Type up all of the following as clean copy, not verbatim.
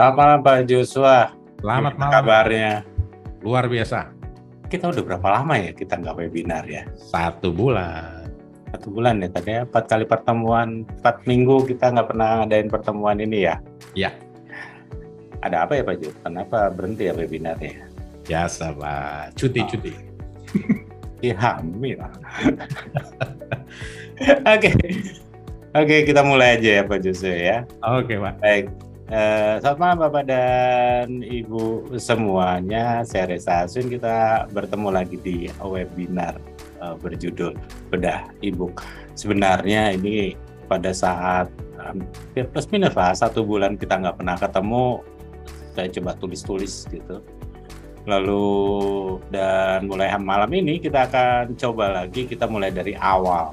Selamat malam Pak Joshua. Selamat Gimana malam. kabarnya? Luar biasa. Kita udah berapa lama ya kita nggak webinar ya? 1 bulan. 1 bulan ya tadi ya, 4 kali pertemuan, 4 minggu kita nggak pernah ngadain pertemuan ini ya? Ya. Ada apa ya Pak Jo? Kenapa berhenti ya webinarnya? Biasa Pak, cuti-cuti. Iya hamil. Oke, kita mulai aja ya Pak Joshua ya. Oke Pak. Baik. Selamat malam Bapak dan Ibu semuanya. Saya Reza Asun. Kita bertemu lagi di webinar berjudul Bedah E-book. Sebenarnya ini pada saat plus minus lah 1 bulan kita nggak pernah ketemu, saya coba tulis-tulis gitu. Lalu dan mulai malam ini kita akan coba lagi, kita mulai dari awal.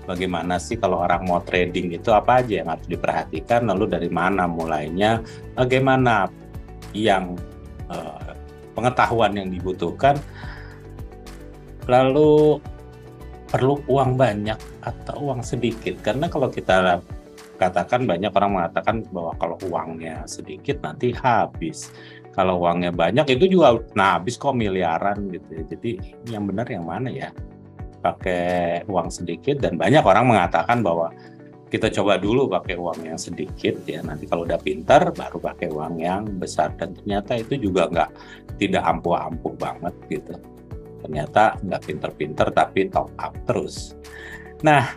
Bagaimana sih kalau orang mau trading itu apa aja yang harus diperhatikan, lalu dari mana mulainya, bagaimana yang pengetahuan yang dibutuhkan, lalu perlu uang banyak atau uang sedikit. Karena kalau kita katakan, banyak orang mengatakan bahwa kalau uangnya sedikit nanti habis, kalau uangnya banyak itu juga habis kok miliaran gitu ya. Jadi yang benar yang mana ya? Pakai uang sedikit, dan banyak orang mengatakan bahwa kita coba dulu pakai uang yang sedikit ya, nanti kalau udah pintar baru pakai uang yang besar. Dan ternyata itu juga tidak ampuh-ampuh banget gitu. Ternyata nggak pinter-pinter tapi top up terus. Nah,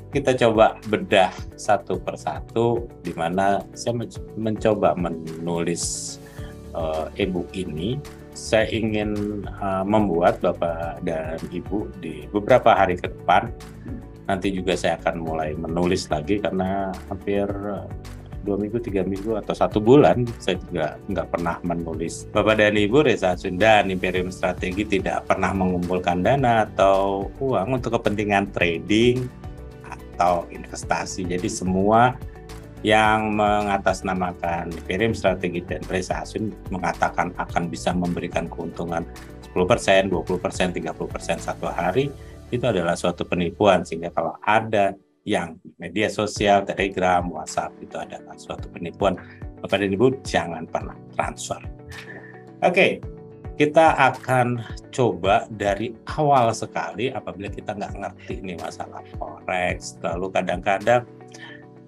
kita coba bedah satu persatu, di mana saya mencoba menulis e-book ini. Saya ingin membuat Bapak dan Ibu di beberapa hari ke depan. Nanti juga saya akan mulai menulis lagi, karena hampir 2 minggu, 3 minggu, atau 1 bulan saya juga nggak pernah menulis. Bapak dan Ibu, Reza Asun dan Imperium Strategi tidak pernah mengumpulkan dana atau uang untuk kepentingan trading atau investasi. Jadi semua yang mengatasnamakan Imperium Strategi dan Reza Asun mengatakan akan bisa memberikan keuntungan 10%, 20%, 30% satu hari, itu adalah suatu penipuan. Sehingga kalau ada yang media sosial, Telegram, WhatsApp, itu adalah suatu penipuan. Bapak dan Ibu jangan pernah transfer. Oke, kita akan coba dari awal sekali. Apabila kita nggak ngerti nih masalah forex, lalu kadang-kadang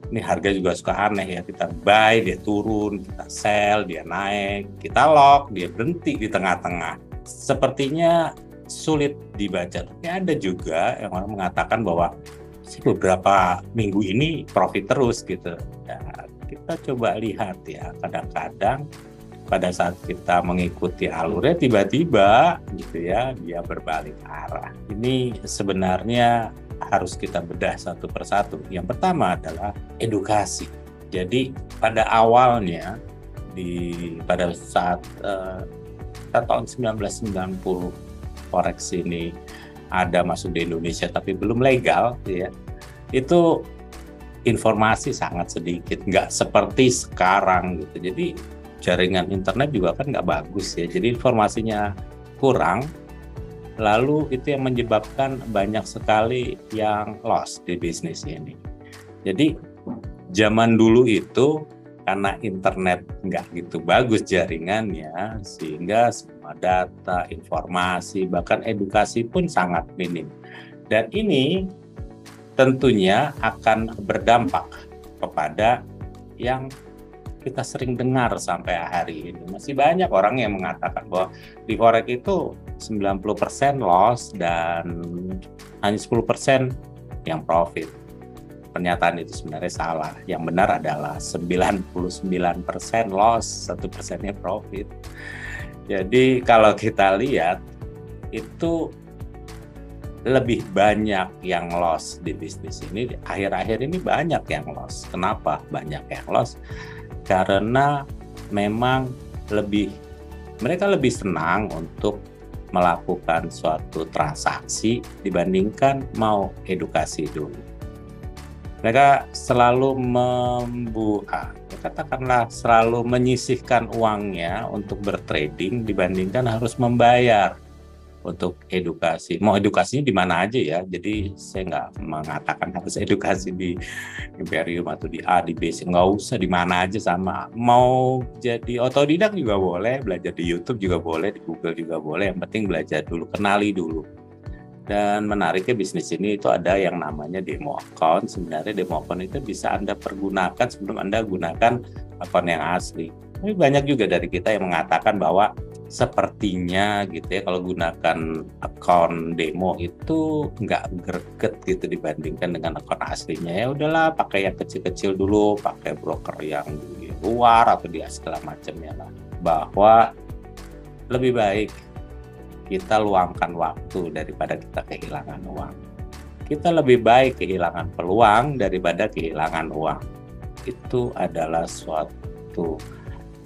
ini harga juga suka aneh ya, kita buy, dia turun, kita sell, dia naik, kita lock, dia berhenti di tengah-tengah. Sepertinya sulit dibaca. Tapi ada juga yang orang mengatakan bahwa beberapa minggu ini profit terus gitu. Ya, kita coba lihat ya, kadang-kadang pada saat kita mengikuti alurnya tiba-tiba gitu ya, dia berbalik arah. Ini sebenarnya harus kita bedah satu persatu. Yang pertama adalah edukasi. Jadi pada awalnya pada saat tahun 1990 forex ini ada masuk di Indonesia tapi belum legal ya, itu informasi sangat sedikit, nggak seperti sekarang gitu. Jadi jaringan internet juga kan nggak bagus ya, jadi informasinya kurang. Lalu itu yang menyebabkan banyak sekali yang loss di bisnis ini. Jadi zaman dulu itu karena internet nggak gitu bagus jaringannya, sehingga semua data, informasi, bahkan edukasi pun sangat minim. Dan ini tentunya akan berdampak kepada yang kita sering dengar sampai hari ini. Masih banyak orang yang mengatakan bahwa di forex itu 90% loss dan hanya 10% yang profit. Pernyataan itu sebenarnya salah. Yang benar adalah 99% loss, 1%-nya profit. Jadi kalau kita lihat itu lebih banyak yang loss di bisnis ini. Akhir-akhir ini banyak yang loss. Kenapa banyak yang loss? Karena memang mereka lebih senang untuk melakukan suatu transaksi dibandingkan mau edukasi dulu. Mereka selalu selalu menyisihkan uangnya untuk bertrading dibandingkan harus membayar untuk edukasi. Mau edukasinya di mana aja ya. Jadi saya nggak mengatakan harus edukasi di Imperium atau di A, di B. Nggak usah, di mana aja sama. Mau jadi otodidak juga boleh, belajar di YouTube juga boleh, di Google juga boleh. Yang penting belajar dulu, kenali dulu. Dan menariknya bisnis ini itu ada yang namanya demo account. Sebenarnya demo account itu bisa Anda pergunakan sebelum Anda gunakan akun yang asli. Tapi banyak juga dari kita yang mengatakan bahwa sepertinya gitu ya kalau gunakan akun demo itu nggak greget gitu dibandingkan dengan akun aslinya. Ya udahlah, pakai yang kecil-kecil dulu, pakai broker yang di luar atau di segala macamnya lah. Bahwa lebih baik kita luangkan waktu daripada kita kehilangan uang. Kita lebih baik kehilangan peluang daripada kehilangan uang. Itu adalah suatu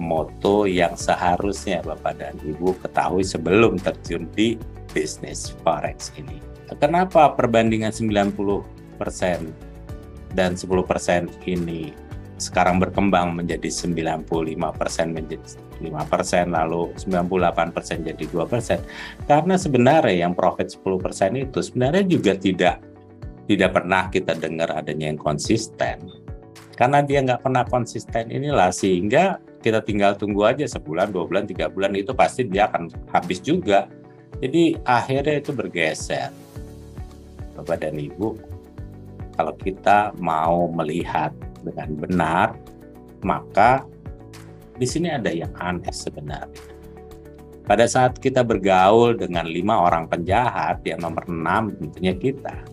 moto yang seharusnya Bapak dan Ibu ketahui sebelum terjun di bisnis forex ini. Kenapa perbandingan 90% dan 10% ini sekarang berkembang menjadi 95% menjadi 5%, lalu 98% jadi 2%? Karena sebenarnya yang profit 10% itu sebenarnya juga tidak pernah kita dengar adanya yang konsisten. Karena dia nggak pernah konsisten inilah sehingga kita tinggal tunggu aja sebulan, 2 bulan, 3 bulan itu pasti dia akan habis juga. Jadi akhirnya itu bergeser. Bapak dan Ibu, kalau kita mau melihat dengan benar, maka di sini ada yang aneh sebenarnya. Pada saat kita bergaul dengan 5 orang penjahat, yang nomor 6 tentunya kita.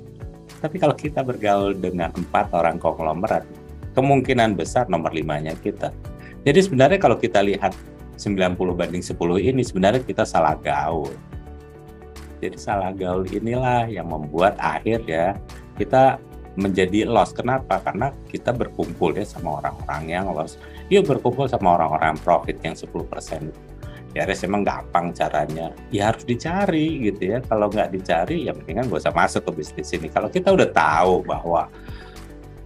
Tapi kalau kita bergaul dengan 4 orang konglomerat, kemungkinan besar nomor 5-nya kita. Jadi sebenarnya kalau kita lihat 90/10 ini sebenarnya kita salah gaul. Jadi salah gaul inilah yang membuat akhirnya kita menjadi loss. Kenapa? Karena kita berkumpul ya sama orang-orang yang loss. Yuk berkumpul sama orang-orang profit yang 10%. Ya harus emang gampang caranya. Ya harus dicari gitu ya. Kalau nggak dicari ya mendingan nggak usah masuk ke bisnis ini. Kalau kita udah tahu bahwa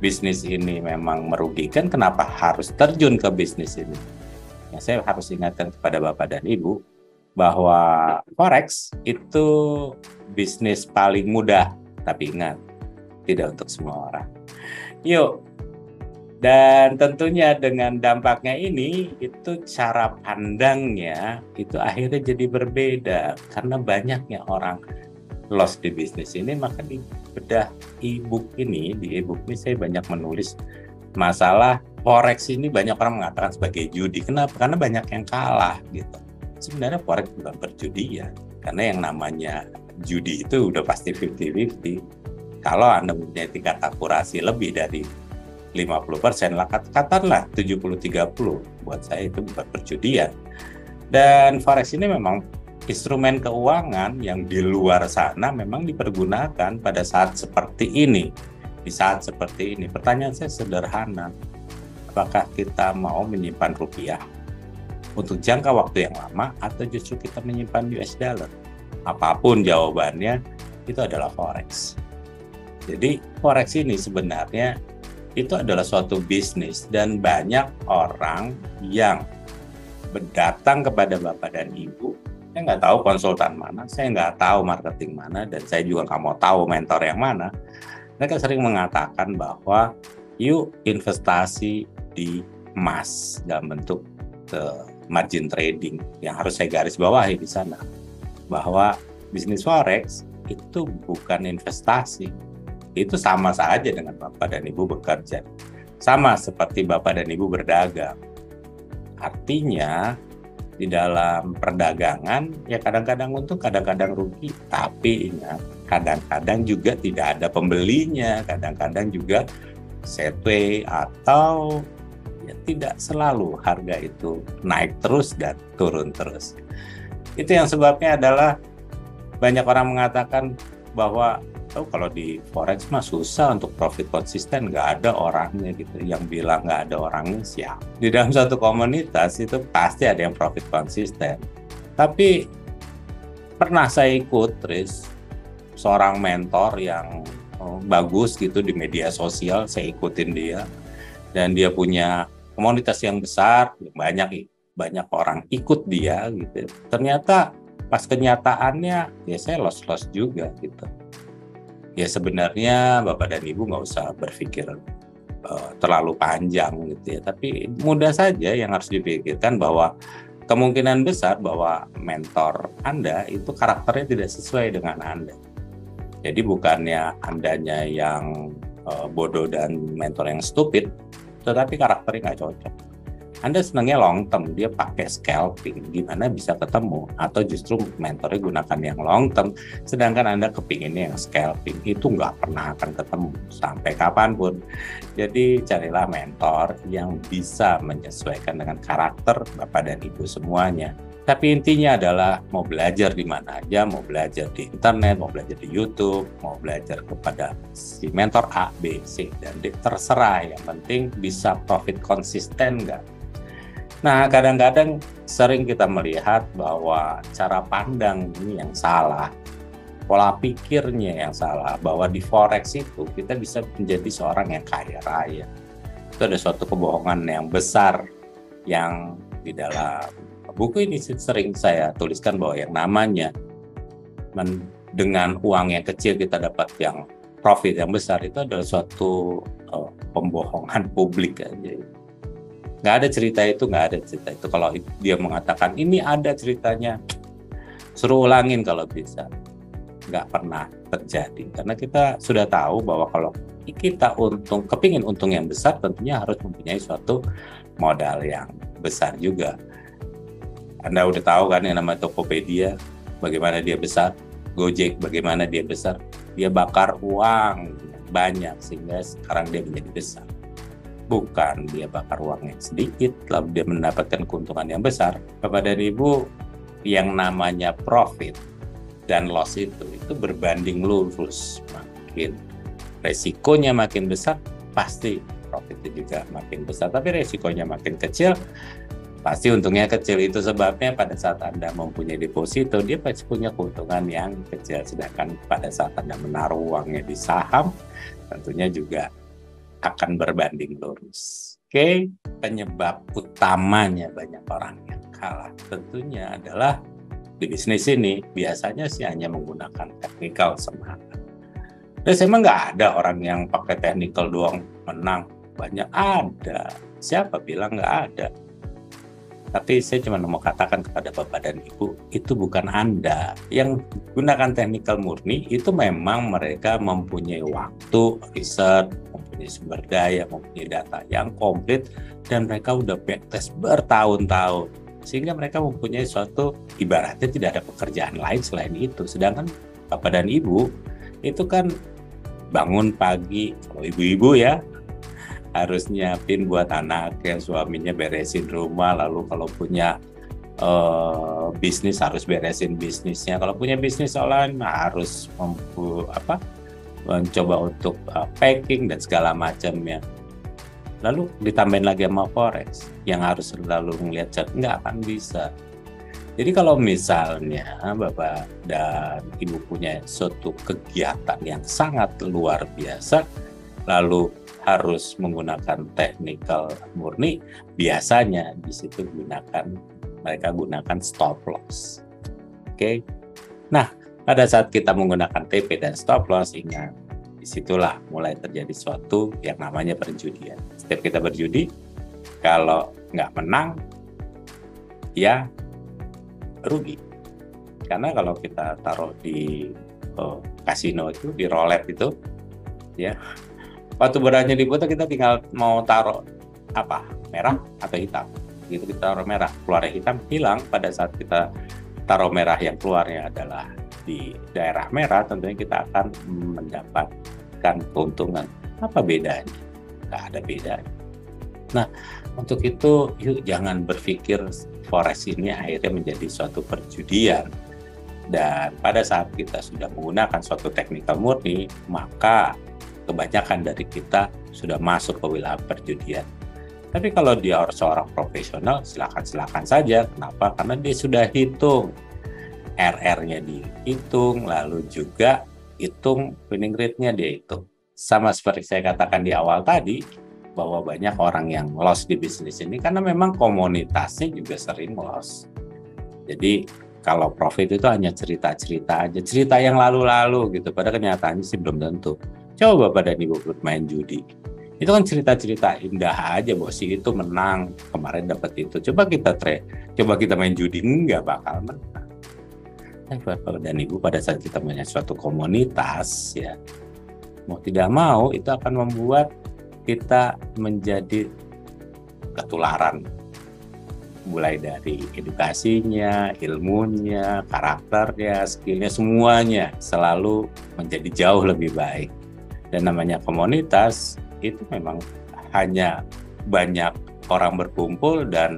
bisnis ini memang merugikan, kenapa harus terjun ke bisnis ini? Ya, saya harus ingatkan kepada Bapak dan Ibu bahwa forex itu bisnis paling mudah, tapi ingat, tidak untuk semua orang. Yuk, dan tentunya dengan dampaknya ini, itu cara pandangnya itu akhirnya jadi berbeda karena banyaknya orang loss di bisnis ini. Maka di bedah e-book ini, di e-book ini saya banyak menulis masalah forex ini. Banyak orang mengatakan sebagai judi. Kenapa? Karena banyak yang kalah gitu. Sebenarnya forex bukan berjudi ya, karena yang namanya judi itu udah pasti 50-50. Kalau Anda punya tingkat akurasi lebih dari 50%, lah katakanlah 70-30, buat saya itu bukan perjudian. Dan forex ini memang instrumen keuangan yang di luar sana memang dipergunakan pada saat seperti ini. Di saat seperti ini, pertanyaan saya sederhana. Apakah kita mau menyimpan rupiah untuk jangka waktu yang lama atau justru kita menyimpan US dollar? Apapun jawabannya, itu adalah forex. Jadi forex ini sebenarnya itu adalah suatu bisnis dan banyak orang yang berdatang kepada Bapak dan Ibu. Saya nggak tahu konsultan mana, saya nggak tahu marketing mana, dan saya juga nggak mau tahu mentor yang mana. Mereka sering mengatakan bahwa yuk investasi di emas dalam bentuk margin trading. Yang harus saya garis bawahi di sana, bahwa bisnis forex itu bukan investasi. Itu sama saja dengan Bapak dan Ibu bekerja. Sama seperti Bapak dan Ibu berdagang. Artinya di dalam perdagangan ya kadang-kadang untung, kadang-kadang rugi. Tapi ingat, kadang-kadang juga tidak ada pembelinya, kadang-kadang juga setway atau ya tidak selalu harga itu naik terus dan turun terus. Itu yang sebabnya adalah banyak orang mengatakan bahwa kalau di forex mah susah untuk profit konsisten, nggak ada orangnya gitu. Yang bilang nggak ada orangnya siapa? Di dalam suatu komunitas itu pasti ada yang profit konsisten. Tapi pernah saya ikut seorang mentor yang bagus gitu di media sosial, saya ikutin dia. Dan dia punya komunitas yang besar, banyak orang ikut dia gitu. Ternyata pas kenyataannya ya saya loss juga gitu. Ya sebenarnya Bapak dan Ibu nggak usah berpikir terlalu panjang gitu ya, tapi mudah saja yang harus dipikirkan bahwa kemungkinan besar bahwa mentor Anda itu karakternya tidak sesuai dengan Anda. Jadi bukannya Andanya yang bodoh dan mentor yang stupid, tetapi karakternya nggak cocok. Anda senangnya long term, dia pakai scalping, gimana bisa ketemu? Atau justru mentornya gunakan yang long term, sedangkan Anda kepinginnya yang scalping, itu nggak pernah akan ketemu sampai kapanpun. Jadi carilah mentor yang bisa menyesuaikan dengan karakter Bapak dan Ibu semuanya. Tapi intinya adalah mau belajar di mana aja, mau belajar di internet, mau belajar di YouTube, mau belajar kepada si mentor A, B, C, dan D, terserah. Yang penting bisa profit konsisten nggak? Nah, kadang-kadang sering kita melihat bahwa cara pandang ini yang salah, pola pikirnya yang salah, bahwa di forex itu kita bisa menjadi seorang yang kaya raya. Itu ada suatu kebohongan yang besar yang di dalam buku ini sering saya tuliskan bahwa yang namanya dengan uang yang kecil kita dapat yang profit yang besar itu adalah suatu pembohongan publik aja. Nggak ada cerita itu. Kalau dia mengatakan ini ada ceritanya, suruh ulangin kalau bisa. Nggak pernah terjadi. Karena kita sudah tahu bahwa kalau kita kepingin untung yang besar, tentunya harus mempunyai suatu modal yang besar juga. Anda udah tahu kan yang namanya Tokopedia, bagaimana dia besar, Gojek bagaimana dia besar, dia bakar uang banyak sehingga sekarang dia menjadi besar. Bukan dia bakar uang yang sedikit lalu dia mendapatkan keuntungan yang besar. Bapak dan Ibu, yang namanya profit dan loss itu berbanding lurus. Makin resikonya makin besar, pasti profitnya juga makin besar. Tapi resikonya makin kecil, pasti untungnya kecil. Itu sebabnya pada saat Anda mempunyai deposito, dia pasti punya keuntungan yang kecil. Sedangkan pada saat Anda menaruh uangnya di saham, tentunya juga akan berbanding lurus. Oke, penyebab utamanya banyak orang yang kalah tentunya adalah di bisnis ini biasanya sih hanya menggunakan technical semata. Dan memang nggak ada orang yang pakai technical doang menang. Banyak ada. Siapa bilang nggak ada? Tapi saya cuma mau katakan kepada Bapak dan Ibu, itu bukan Anda. Yang gunakan technical murni itu memang mereka mempunyai waktu, riset, mempunyai sumber daya, mempunyai data yang komplit, dan mereka udah backtest bertahun-tahun. Sehingga mereka mempunyai suatu, ibaratnya tidak ada pekerjaan lain selain itu. Sedangkan Bapak dan Ibu, itu kan bangun pagi, kalau ibu-ibu ya, harus nyiapin buat anaknya, suaminya beresin rumah, lalu kalau punya bisnis harus beresin bisnisnya, kalau punya bisnis online harus mencoba untuk packing dan segala macamnya. Lalu ditambahin lagi sama forex yang harus selalu melihat chart, nggak akan bisa. Jadi kalau misalnya Bapak dan Ibu punya suatu kegiatan yang sangat luar biasa, lalu harus menggunakan technical murni, biasanya di situ mereka gunakan stop loss. Oke. Nah, pada saat kita menggunakan TP dan stop loss, ingat, disitulah mulai terjadi suatu yang namanya perjudian. Setiap kita berjudi, kalau nggak menang, ya rugi. Karena kalau kita taruh di kasino itu, di roulette itu, ya, waktu beranya diputar kita tinggal mau taruh apa, merah atau hitam. Gitu kita taruh merah, keluarnya hitam, hilang. Pada saat kita taruh merah yang keluarnya adalah di daerah merah, tentunya kita akan mendapatkan keuntungan. Apa bedanya? Nggak ada bedanya. Nah, untuk itu yuk jangan berpikir forex ini akhirnya menjadi suatu perjudian. Dan pada saat kita sudah menggunakan suatu technical murni, maka kebanyakan dari kita sudah masuk ke wilayah perjudian. Tapi kalau dia seorang profesional, silakan saja. Kenapa? Karena dia sudah hitung, RR-nya dihitung, lalu juga hitung winning rate-nya dia hitung. Sama seperti saya katakan di awal tadi, bahwa banyak orang yang loss di bisnis ini karena memang komunitasnya juga sering loss. Jadi Kalau profit itu hanya cerita-cerita aja, cerita yang lalu-lalu gitu. Pada kenyataannya sih belum tentu. Coba pada Ibu bermain judi. Itu kan cerita-cerita indah aja, bos itu menang, kemarin dapat itu. Coba kita main judi, nggak bakal menang. Bapak dan Ibu pada saat kita punya suatu komunitas ya, mau tidak mau itu akan membuat kita menjadi ketularan, mulai dari edukasinya, ilmunya, karakternya, skillnya, semuanya selalu menjadi jauh lebih baik. Dan namanya komunitas itu memang hanya banyak orang berkumpul dan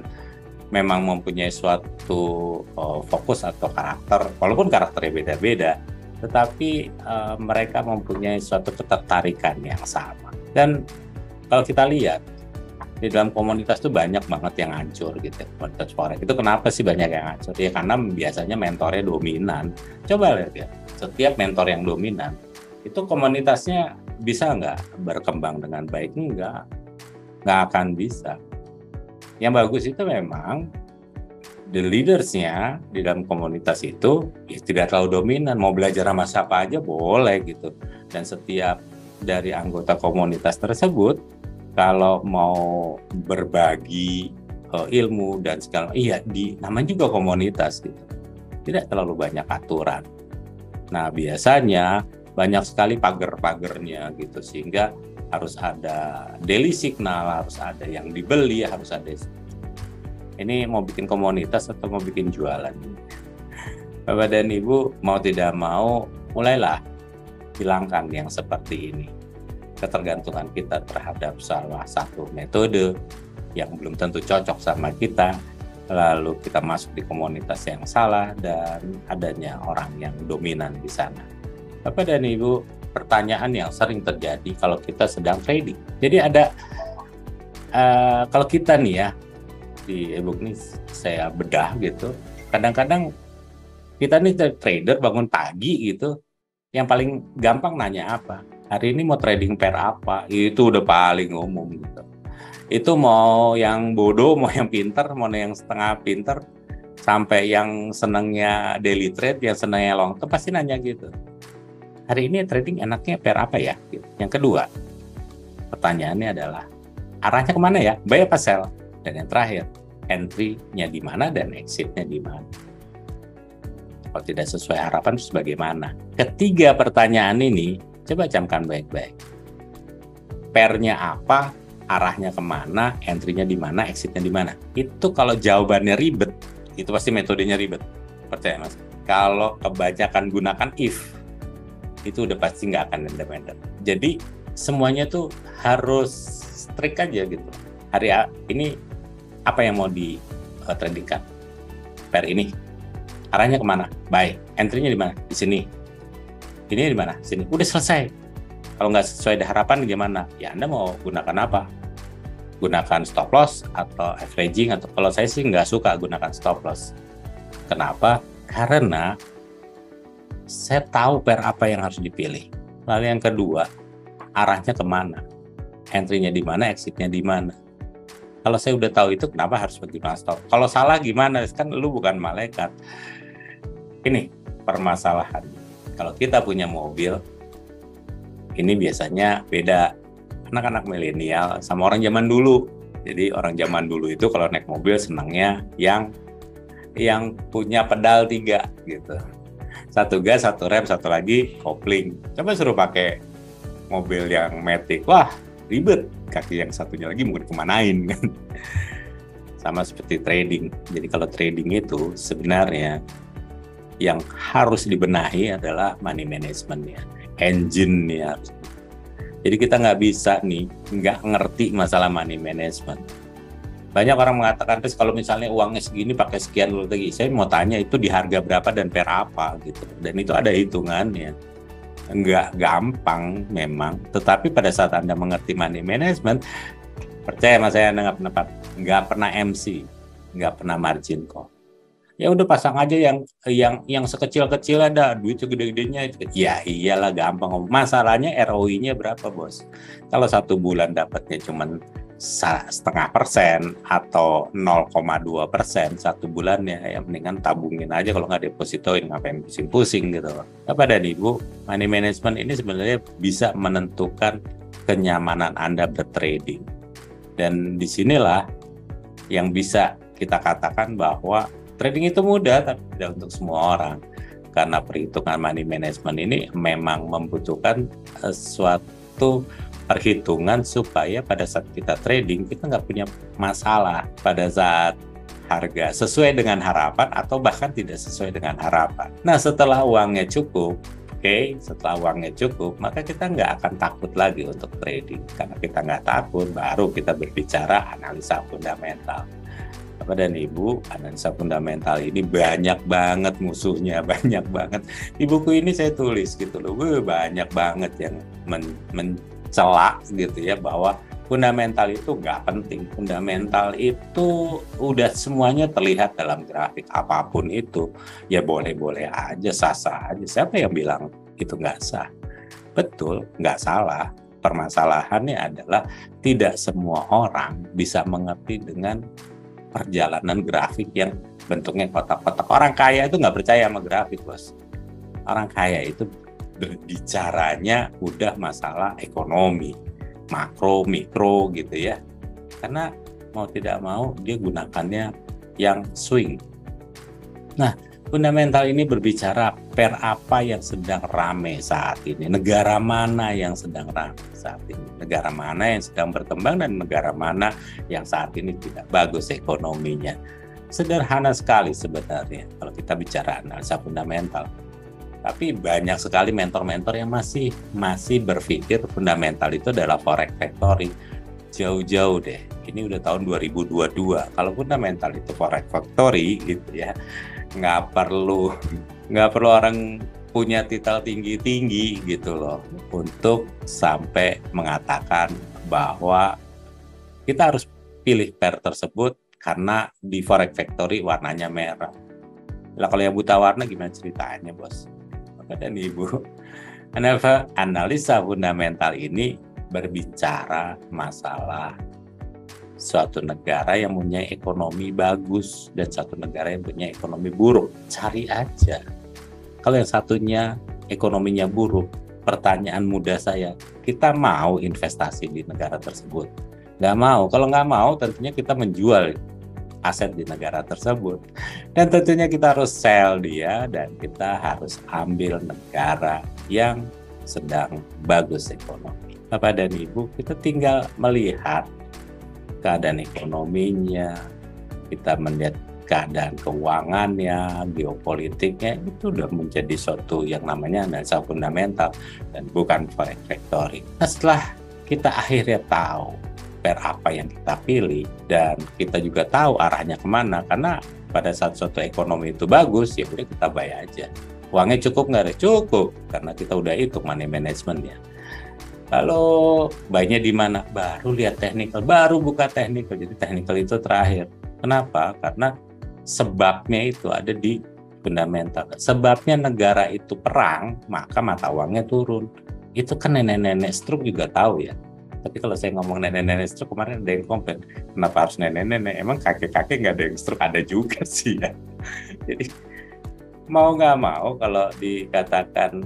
memang mempunyai suatu fokus atau karakter, walaupun karakternya beda-beda, tetapi mereka mempunyai suatu ketertarikan yang sama. Dan kalau kita lihat di dalam komunitas itu banyak banget yang hancur gitu, komunitas forex itu kenapa sih banyak yang hancur? Ya karena biasanya mentornya dominan. Coba lihat ya, setiap mentor yang dominan itu komunitasnya bisa nggak berkembang dengan baik? Nggak akan bisa. Yang bagus itu memang the leaders-nya di dalam komunitas itu ya tidak terlalu dominan, mau belajar sama siapa aja boleh gitu. Dan setiap dari anggota komunitas tersebut kalau mau berbagi ilmu dan segala, namanya juga komunitas gitu. Tidak terlalu banyak aturan. Nah, biasanya banyak sekali pagar-pagarnya gitu, sehingga harus ada daily signal, harus ada yang dibeli, harus ada. Ini mau bikin komunitas atau mau bikin jualan? Bapak dan Ibu mau tidak mau mulailah hilangkan yang seperti ini. Ketergantungan kita terhadap salah satu metode yang belum tentu cocok sama kita, lalu kita masuk di komunitas yang salah dan adanya orang yang dominan di sana. Bapak dan Ibu, pertanyaan yang sering terjadi kalau kita sedang trading. Jadi ada kalau kita nih ya di ebook ini saya bedah gitu. Kadang-kadang kita nih trader bangun pagi gitu, yang paling gampang nanya apa? Hari ini mau trading pair apa? Itu udah paling umum gitu. Itu mau yang bodoh, mau yang pinter, mau yang setengah pinter, sampai yang senangnya daily trade, yang senangnya long term pasti nanya gitu. Hari ini trading enaknya pair apa ya? Yang kedua, pertanyaannya adalah arahnya kemana ya? Buy apa sell? Dan yang terakhir, entry-nya di mana dan exit-nya di mana? Kalau tidak sesuai harapan, terus bagaimana? Ketiga pertanyaan ini, coba camkan baik-baik. Pair-nya apa? Arahnya kemana? Entry-nya di mana? Exit-nya di mana? Itu kalau jawabannya ribet, itu pasti metodenya ribet. Percaya mas? Kalau kebanyakan gunakan if, itu udah pasti nggak akan independen. Jadi semuanya tuh harus strict aja gitu. Hari ini apa yang mau di tradingkan? Pair ini arahnya kemana? Buy. Entry-nya di mana? Di sini. Ini di mana? Sini. Udah selesai. Kalau nggak sesuai harapan gimana? Ya Anda mau gunakan apa? Gunakan stop loss atau averaging, atau kalau saya sih nggak suka gunakan stop loss. Kenapa? Karena saya tahu pair apa yang harus dipilih. Lalu yang kedua, arahnya kemana? Entry-nya di mana? Exit-nya di mana? Kalau saya udah tahu itu, kenapa harus menggunakan stop? Kalau salah gimana? Kan lu bukan malaikat. Ini permasalahan. Kalau kita punya mobil, ini biasanya beda anak-anak milenial sama orang zaman dulu. Jadi orang zaman dulu itu kalau naik mobil senangnya yang punya pedal 3 gitu. Satu gas, satu rem, satu lagi kopling. Coba suruh pakai mobil yang matic, wah ribet. Kaki yang satunya lagi mungkin kemanain kan. Sama seperti trading. Jadi kalau trading itu sebenarnya yang harus dibenahi adalah money management-nya, engine-nya. Jadi kita nggak bisa nih nggak ngerti masalah money management. Banyak orang mengatakan, terus kalau misalnya uangnya segini pakai sekian dulu lagi. Saya mau tanya itu di harga berapa dan pair apa gitu. Dan itu ada hitungannya. Nggak gampang memang. Tetapi pada saat Anda mengerti money management, percaya sama saya, Anda nggak pernah MC, nggak pernah margin call. Ya udah pasang aja yang sekecil-kecil, ada duit segede-gedenya. Ya iyalah gampang. Masalahnya ROI-nya berapa bos? Kalau 1 bulan dapatnya cuman setengah persen atau 0,2% satu bulannya, ya mendingan tabungin aja, kalau nggak depositoin ngapain pusing-pusing gitu loh. Apa dan Ibu, money management ini sebenarnya bisa menentukan kenyamanan Anda bertrading. Dan disinilah yang bisa kita katakan bahwa trading itu mudah, tapi tidak untuk semua orang. Karena perhitungan money management ini memang membutuhkan suatu perhitungan supaya pada saat kita trading kita nggak punya masalah pada saat harga sesuai dengan harapan atau bahkan tidak sesuai dengan harapan. Nah, setelah uangnya cukup, setelah uangnya cukup, maka kita nggak akan takut lagi untuk trading. Karena kita nggak takut, baru kita berbicara analisa fundamental. Bapak dan Ibu, analisa fundamental ini banyak banget musuhnya, banyak banget. Di buku ini saya tulis gitu loh, banyak banget yang celak gitu ya, bahwa fundamental itu nggak penting. Fundamental itu udah semuanya terlihat dalam grafik, apapun itu ya boleh-boleh aja, sah-sah aja. Siapa yang bilang itu nggak sah? Betul, nggak salah. Permasalahannya adalah tidak semua orang bisa mengerti dengan perjalanan grafik yang bentuknya kotak-kotak. Orang kaya itu nggak percaya sama grafik, bos. Orang kaya itu berbicaranya udah masalah ekonomi, makro, mikro gitu ya. Karena mau tidak mau dia gunakannya yang swing. Nah, fundamental ini berbicara per apa yang sedang rame saat ini. Negara mana yang sedang rame saat ini. Negara mana yang sedang berkembang dan negara mana yang saat ini tidak bagus ekonominya. Sederhana sekali sebenarnya kalau kita bicara analisa fundamental. Tapi banyak sekali mentor-mentor yang masih berpikir fundamental itu adalah forex factory. Jauh-jauh deh. Ini udah tahun 2022. Kalau fundamental itu forex factory gitu ya, nggak perlu orang punya titel tinggi-tinggi gitu loh untuk sampai mengatakan bahwa kita harus pilih pair tersebut karena di forex factory warnanya merah. Lah kalau yang buta warna gimana ceritanya, bos? Dan Ibu, analisa fundamental ini berbicara masalah suatu negara yang punya ekonomi bagus dan satu negara yang punya ekonomi buruk. Cari aja. Kalau yang satunya ekonominya buruk, pertanyaan mudah saya, kita mau investasi di negara tersebut? Nggak mau. Kalau nggak mau, tentunya kita menjual aset di negara tersebut. Dan tentunya kita harus sell dia dan kita harus ambil negara yang sedang bagus ekonomi. Bapak dan Ibu, kita tinggal melihat keadaan ekonominya, kita melihat keadaan keuangannya, geopolitiknya, itu sudah menjadi suatu yang namanya analisa fundamental dan bukan forex factory. Nah, setelah kita akhirnya tahu pair apa yang kita pilih dan kita juga tahu arahnya kemana, karena pada saat suatu ekonomi itu bagus ya udah kita buy aja. Uangnya cukup nggak? Ada cukup karena kita udah hitung money management ya. Lalu buy-nya di mana? Baru lihat technical, baru buka technical. Jadi technical itu terakhir. Kenapa? Karena sebabnya itu ada di fundamental. Sebabnya negara itu perang, maka mata uangnya turun. Itu kan nenek-nenek stroke juga tahu ya. Tapi kalau saya ngomong nenek-nenek stroke, kemarin ada yang komplain, kenapa harus nenek-nenek? Emang kakek-kakek nggak ada yang stroke? Ada juga sih ya. Jadi mau nggak mau kalau dikatakan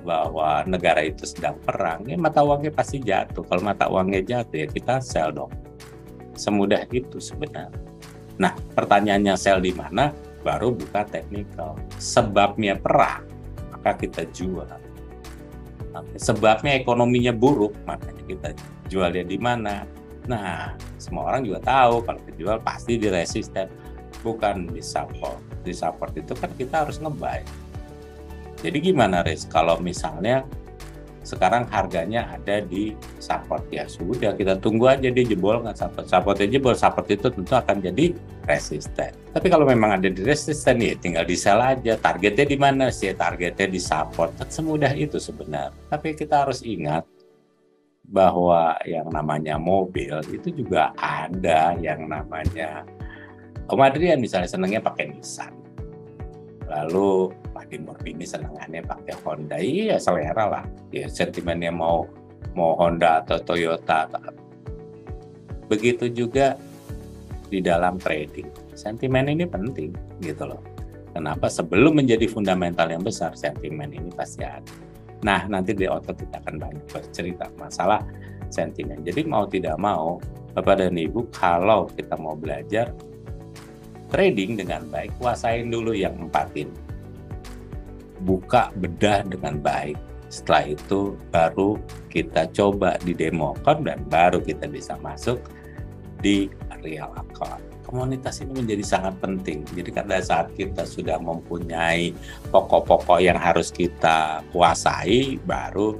bahwa negara itu sedang perang, ya mata uangnya pasti jatuh. Kalau mata uangnya jatuh ya kita sell dong. Semudah itu sebenarnya. Nah, pertanyaannya sell di mana? Baru buka technical. Sebabnya perang, maka kita jual. Sebabnya ekonominya buruk, makanya kita jualnya di mana. Nah, semua orang juga tahu kalau dijual pasti di resisten, bukan di support. Di support itu kan kita harus nge-buy. Jadi gimana, Riz? Kalau misalnya sekarang harganya ada di support, ya sudah kita tunggu aja dia jebol nggak supportnya jebol, support itu tentu akan jadi resisten. Tapi kalau memang ada di resisten ya tinggal di sell aja. Targetnya di mana sih? Targetnya di support. Semudah itu sebenarnya. Tapi kita harus ingat bahwa yang namanya mobil itu juga ada yang namanya Om Adrian misalnya senangnya pakai Nissan. Lalu Pak Timur ini senangannya pakai Honda, iya selera lah. Ya sentimennya mau mau Honda atau Toyota. Begitu juga di dalam trading. Sentimen ini penting gitu loh. Kenapa? Sebelum menjadi fundamental yang besar, sentimen ini pasti ada. Nah, nanti di otot kita akan banyak bercerita masalah sentimen. Jadi mau tidak mau, Bapak dan Ibu, kalau kita mau belajar trading dengan baik, kuasain dulu yang 4 ini. Buka, bedah dengan baik. Setelah itu baru kita coba didemokan dan baru kita bisa masuk di real account. Komunitas ini menjadi sangat penting. Jadi pada saat kita sudah mempunyai pokok-pokok yang harus kita kuasai, baru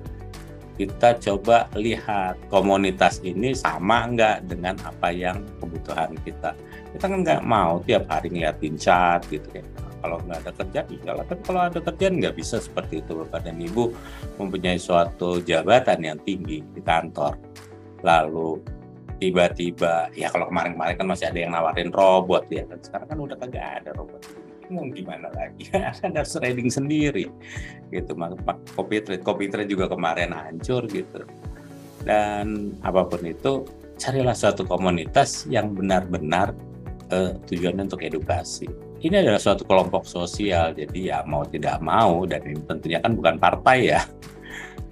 kita coba lihat komunitas ini sama nggak dengan apa yang kebutuhan kita. Kita kan nggak mau tiap hari ngeliatin chart gitu ya. Kalau nggak ada kerjaan, iyalah. Tapi kalau ada kerjaan nggak bisa seperti itu. Bapak dan Ibu mempunyai suatu jabatan yang tinggi di kantor. Lalu tiba-tiba, ya kalau kemarin-kemarin kan masih ada yang nawarin robot ya, kan sekarang kan udah kagak ada robot. Mau gimana lagi? Ada trading sendiri gitu. Copy trade juga kemarin hancur gitu. Dan apapun itu, carilah suatu komunitas yang benar-benar tujuannya untuk edukasi. Ini adalah suatu kelompok sosial, jadi ya mau tidak mau, dan ini tentunya kan bukan partai ya.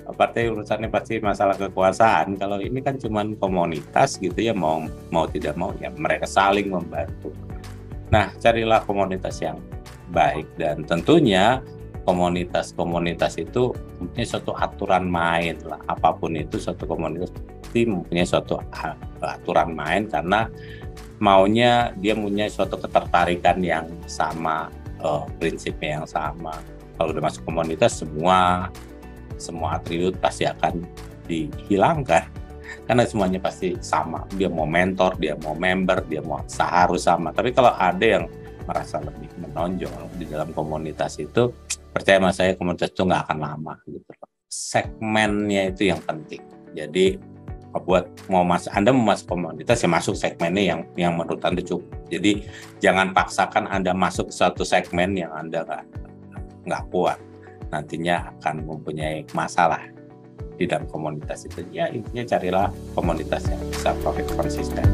Partai urusannya pasti masalah kekuasaan. Kalau ini kan cuman komunitas gitu ya, mau tidak mau ya mereka saling membantu. Nah, carilah komunitas yang baik, dan tentunya komunitas itu mempunyai suatu aturan main lah. Apapun itu, suatu komunitas pasti mempunyai suatu aturan main, karena maunya dia punya suatu ketertarikan yang sama, prinsipnya yang sama. Kalau udah masuk komunitas, semua atribut pasti akan dihilangkan karena semuanya pasti sama. Dia mau mentor, dia mau member, dia mau harus sama. Tapi kalau ada yang merasa lebih menonjol di dalam komunitas itu, percaya sama saya, komunitas itu nggak akan lama gitu. Segmennya itu yang penting. Jadi Anda mau masuk komunitas, ya masuk segmennya yang menurut Anda cukup. Jadi jangan paksakan Anda masuk ke suatu segmen yang Anda nggak kuat. Nantinya akan mempunyai masalah di dalam komunitas itu. Ya intinya carilah komunitas yang bisa profit konsisten.